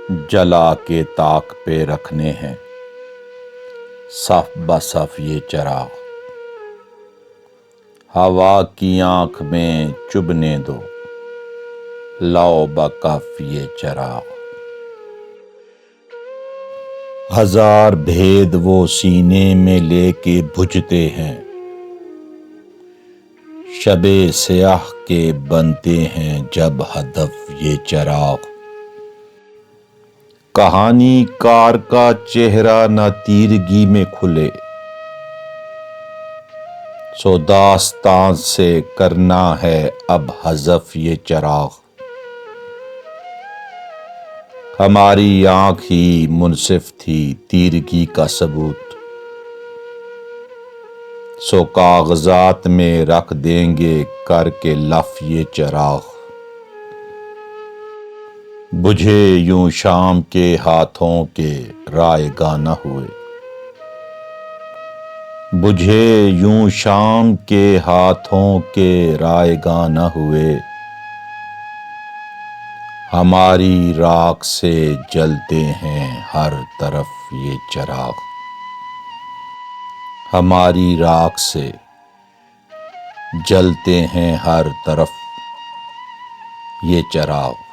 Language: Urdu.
جلا کے طاق پہ رکھنے ہیں صف بصف یہ چراغ۔ ہوا کی آنکھ میں چبھنے دو لو بکف یہ چراغ۔ ہزار بھید وہ سینے میں لے کے بجھتے ہیں، شب سیاہ کے بنتے ہیں جب ہدف یہ چراغ۔ کہانی کار کا چہرہ نہ تیرگی میں کھلے، سو داستان سے کرنا ہے اب حذف یہ چراغ۔ ہماری آنکھ ہی منصف تھی تیرگی کا ثبوت، سو کاغذات میں رکھ دیں گے کر کے لف یہ چراغ۔ بجھے یوں شام کے ہاتھوں کے رائے گاں نہ ہوئے، بجھے یوں شام کے ہاتھوں کے رائے گاں نہ ہوئے، ہماری راکھ سے جلتے ہیں ہر طرف یہ چراغ۔ ہماری راکھ سے جلتے ہیں ہر طرف یہ چراغ۔